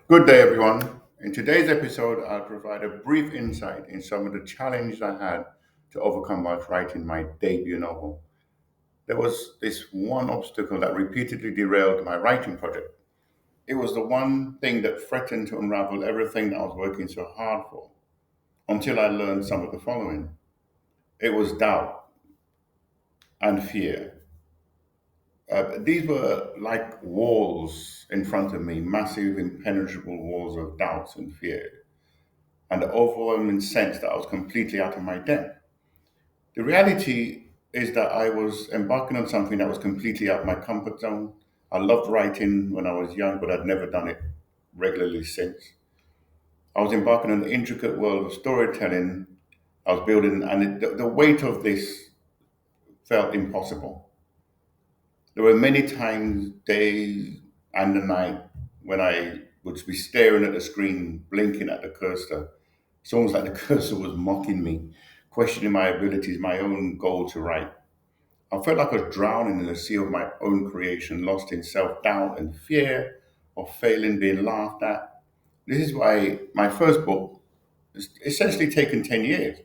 Good day, everyone. In today's episode, I'll provide a brief insight in some of the challenges I had to overcome whilst writing my debut novel. There was this one obstacle that repeatedly derailed my writing project. It was the one thing that threatened to unravel everything that I was working so hard for until I learned some of the following. It was doubt and fear. These were like walls in front of me, massive, impenetrable walls of doubts and fear, and the overwhelming sense that I was completely out of my depth. The reality is that I was embarking on something that was completely out of my comfort zone. I loved writing when I was young, but I'd never done it regularly since. I was embarking on the intricate world of storytelling I was building, and the weight of this felt impossible. There were many times, days and the night, when I would be staring at the screen, blinking at the cursor. It's almost like the cursor was mocking me, questioning my abilities, my own goal to write. I felt like I was drowning in a sea of my own creation, lost in self doubt and fear of failing, being laughed at. This is why my first book has essentially taken 10 years.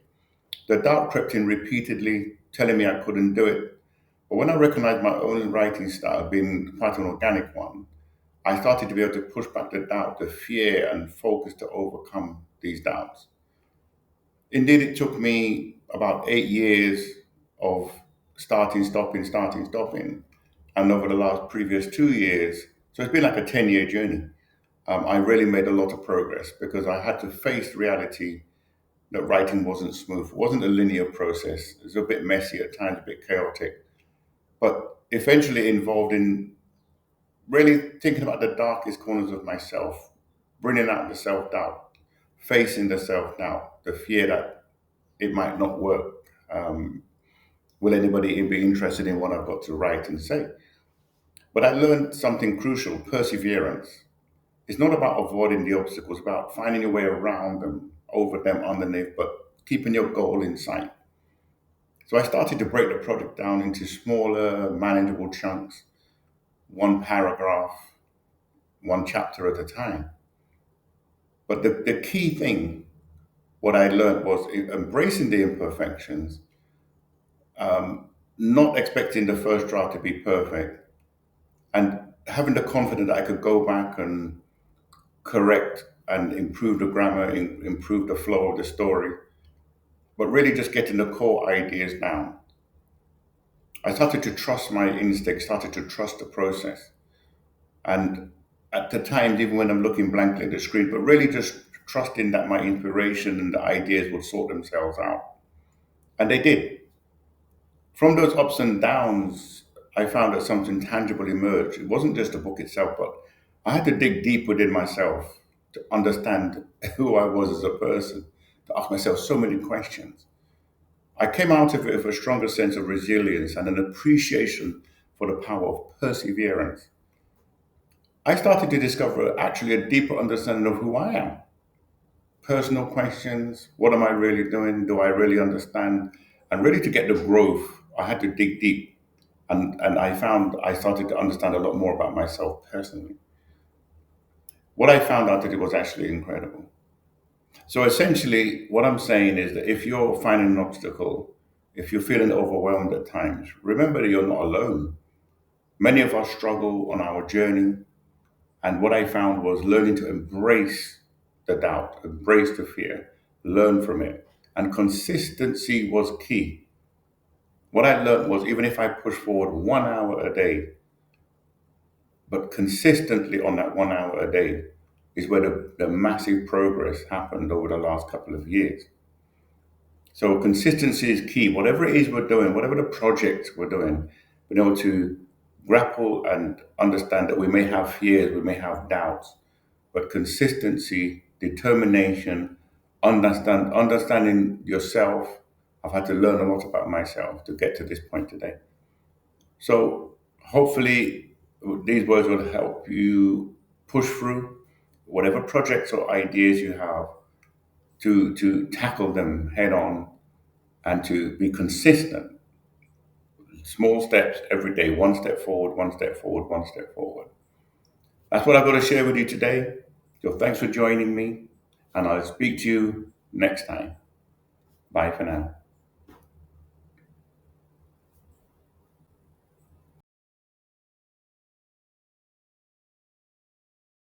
The doubt crept in repeatedly, telling me I couldn't do it. But when I recognized my own writing style being quite an organic one, I started to be able to push back the doubt, the fear, and focus to overcome these doubts. Indeed, it took me about 8 years of starting, stopping. And over the last previous 2 years, so it's been like a 10-year journey. I really made a lot of progress because I had to face reality that writing wasn't smooth. It wasn't a linear process. It was a bit messy at times, a bit chaotic, but eventually involved in really thinking about the darkest corners of myself, bringing out the self doubt, facing the self doubt, the fear that it might not work. Um, will anybody be interested in what I've got to write and say? But I learned something crucial: perseverance. It's not about avoiding the obstacles, it's about finding your way around them, over them, underneath, but keeping your goal in sight. So I started to break the project down into smaller, manageable chunks, one paragraph, one chapter at a time. But the key thing, what I learned was embracing the imperfections, not expecting the first draft to be perfect, and having the confidence that I could go back and correct and improve the grammar, improve the flow of the story, but really just getting the core ideas down. I started to trust my instincts, started to trust the process. And at the times, even when I'm looking blankly at the screen, but really just trusting that my inspiration and the ideas would sort themselves out. And they did. From those ups and downs, I found that something tangible emerged. It wasn't just the book itself, but I had to dig deep within myself to understand who I was as a person, to ask myself so many questions. I came out of it with a stronger sense of resilience and an appreciation for the power of perseverance. I started to discover actually a deeper understanding of who I am. Personal questions: what am I really doing? Do I really understand? And really to get the growth, I had to dig deep. And I found I started to understand a lot more about myself personally. What I found out that it was actually incredible. So essentially, what I'm saying is that if you're finding an obstacle, if you're feeling overwhelmed at times, remember that you're not alone. Many of us struggle on our journey. And what I found was learning to embrace the doubt, embrace the fear, learn from it. And consistency was key. What I learned was even if I push forward 1 hour a day, but consistently on that 1 hour a day, is where the massive progress happened over the last couple of years. So consistency is key. Whatever it is we're doing, whatever the project we're doing, being able to grapple and understand that we may have fears, we may have doubts, but consistency, determination, understanding yourself. I've had to learn a lot about myself to get to this point today. So hopefully these words will help you push through whatever projects or ideas you have to tackle them head on and to be consistent. Small steps every day, one step forward, one step forward, one step forward. That's what I've got to share with you today. So thanks for joining me, and I'll speak to you next time. Bye for now.